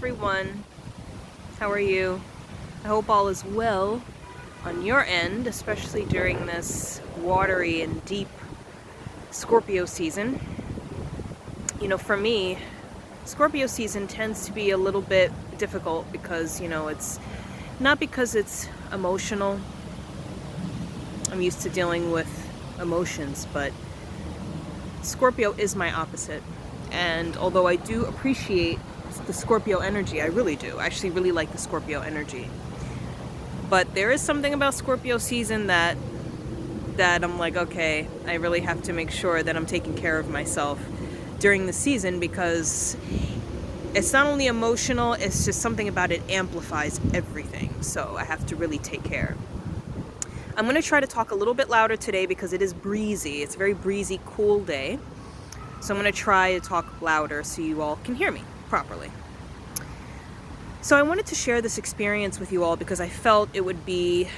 everyone. How are you? I hope all is well on your end, especially during this watery and deep Scorpio season. You know, for me, Scorpio season tends to be a little bit difficult because, it's not because it's emotional. I'm used to dealing with emotions, but Scorpio is my opposite. And although I do appreciate the Scorpio energy, I really do. I actually really like the Scorpio energy. But there is something about Scorpio season that I'm like, okay, I really have to make sure that I'm taking care of myself during the season, because it's not only emotional, it's just something about it amplifies everything. So I have to really take care. I'm going to try to talk a little bit louder today because it is breezy. It's a very breezy, cool day. So I'm going to try to talk louder so you all can hear me properly. So I wanted to share this experience with you all because I felt it would be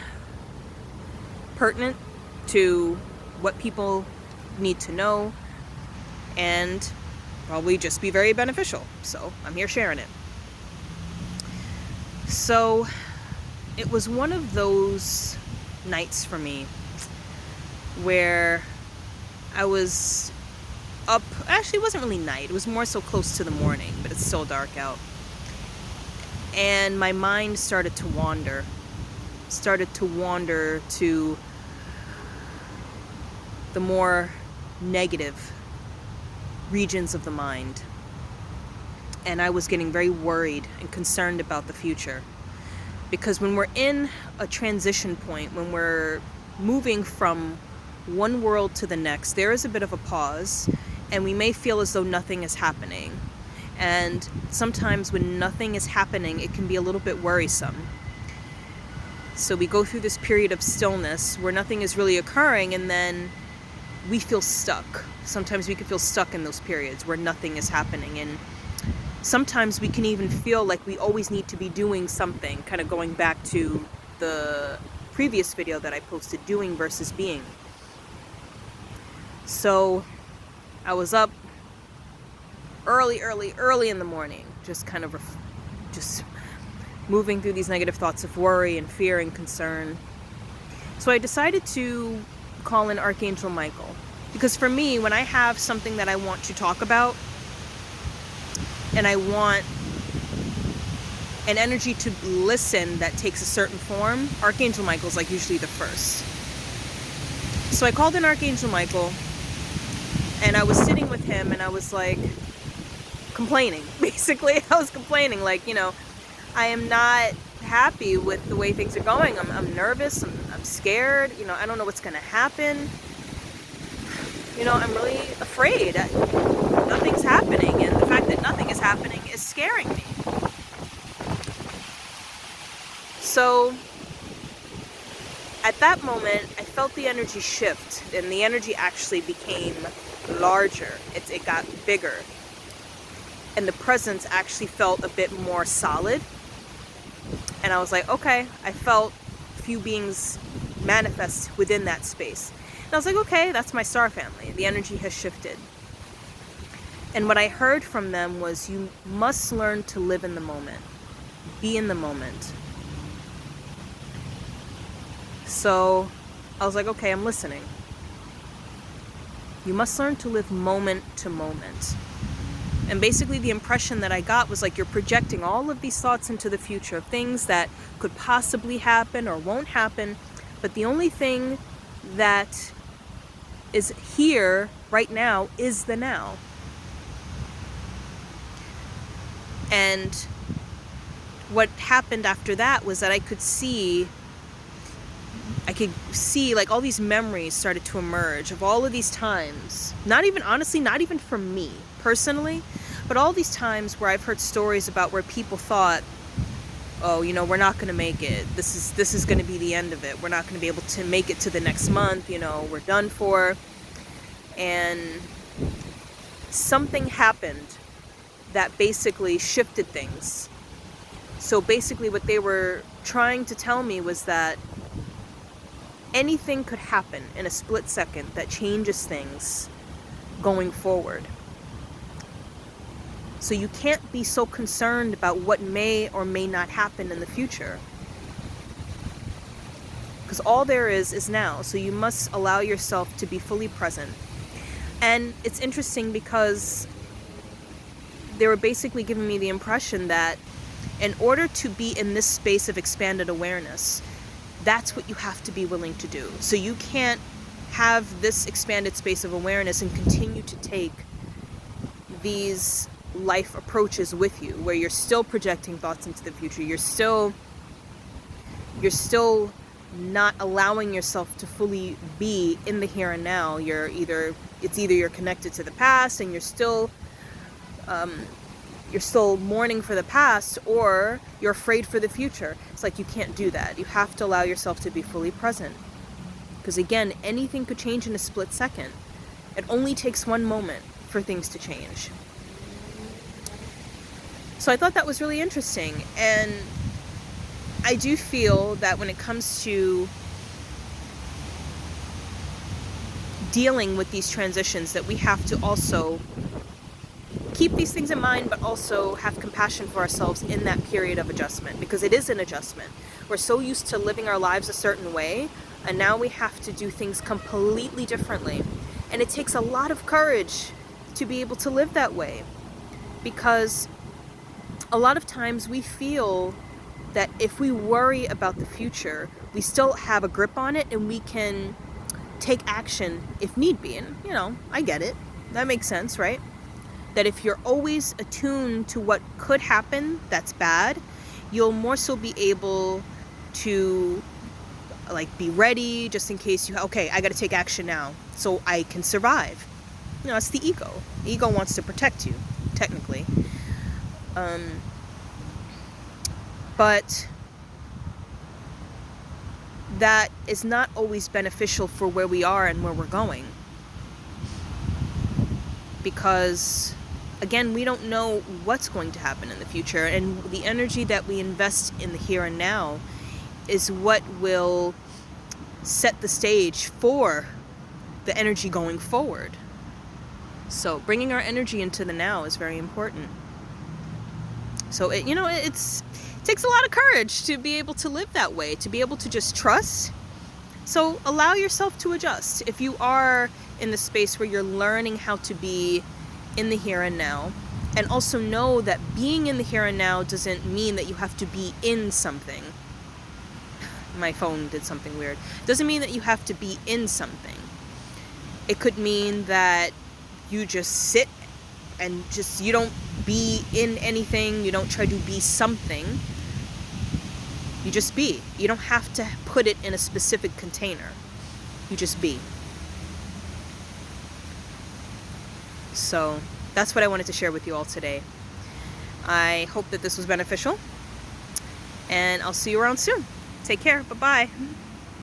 pertinent to what people need to know and probably just be very beneficial. So I'm here sharing it. So it was one of those nights for me where I was up. Actually, it wasn't really night. It was more so close to the morning, but it's still dark out. And my mind started to wander to the more negative regions of the mind. And I was getting very worried and concerned about the future. Because when we're in a transition point, when we're moving from one world to the next, there is a bit of a pause, and we may feel as though nothing is happening. And sometimes when nothing is happening, it can be a little bit worrisome. So we go through this period of stillness where nothing is really occurring, and then we feel stuck. Sometimes we can feel stuck in those periods where nothing is happening, and sometimes we can even feel like we always need to be doing something, kind of going back to the previous video that I posted, doing versus being. So I was up early in the morning, just kind of just moving through these negative thoughts of worry and fear and concern. So I decided to call in Archangel Michael, because for me, when I have something that I want to talk about and I want an energy to listen that takes a certain form, Archangel Michael's like usually the first. So I called in Archangel Michael, and I was sitting with him, and I was like complaining. Basically, I was complaining, like, I am not happy with the way things are going. I'm nervous. I'm scared. I don't know what's going to happen. I'm really afraid. Nothing's happening, and the fact that nothing is happening is scaring me. So at that moment, I felt the energy shift, and the energy actually became larger. It got bigger, and the presence actually felt a bit more solid. And I was like, okay, I felt a few beings manifest within that space. And I was like, okay, that's my star family. The energy has shifted. And what I heard from them was, you must learn to live in the moment. Be in the moment. So I was like, okay, I'm listening. You must learn to live moment to moment. And basically the impression that I got was like, you're projecting all of these thoughts into the future, things that could possibly happen or won't happen. But the only thing that is here right now is the now. And what happened after that was that I could see like all these memories started to emerge of all of these times. Not even from me personally, but all these times where I've heard stories about where people thought, oh, we're not going to make it. This is going to be the end of it. We're not going to be able to make it to the next month. We're done for. And something happened that basically shifted things. So basically what they were trying to tell me was that anything could happen in a split second that changes things going forward. So you can't be so concerned about what may or may not happen in the future. Because all there is now. So you must allow yourself to be fully present. And it's interesting because they were basically giving me the impression that in order to be in this space of expanded awareness, that's what you have to be willing to do. So you can't have this expanded space of awareness and continue to take these life approaches with you, where you're still projecting thoughts into the future. You're still not allowing yourself to fully be in the here and now. It's either you're connected to the past and you're still mourning for the past, or you're afraid for the future. It's like you can't do that. You have to allow yourself to be fully present. Because again, anything could change in a split second. It only takes one moment for things to change. So I thought that was really interesting. And I do feel that when it comes to dealing with these transitions, that we have to also keep these things in mind, but also have compassion for ourselves in that period of adjustment, because it is an adjustment. We're so used to living our lives a certain way, and now we have to do things completely differently. And it takes a lot of courage to be able to live that way, because a lot of times we feel that if we worry about the future, we still have a grip on it and we can take action if need be. And, I get it. That makes sense, right? That if you're always attuned to what could happen that's bad, you'll more so be able to be ready just in case I got to take action now so I can survive. It's the ego. The ego wants to protect you, technically. But that is not always beneficial for where we are and where we're going. Because, again, we don't know what's going to happen in the future. And the energy that we invest in the here and now is what will set the stage for the energy going forward. So bringing our energy into the now is very important. So it takes a lot of courage to be able to live that way, to be able to just trust. So allow yourself to adjust. If you are in the space where you're learning how to be in the here and now, and also know that being in the here and now doesn't mean that you have to be in something. My phone did something weird. Doesn't mean that you have to be in something. It could mean that you just sit and you don't be in anything. You don't try to be something. You just be. You don't have to put it in a specific container. You just be. So that's what I wanted to share with you all today. I hope that this was beneficial, and I'll see you around soon. Take care. Bye-bye.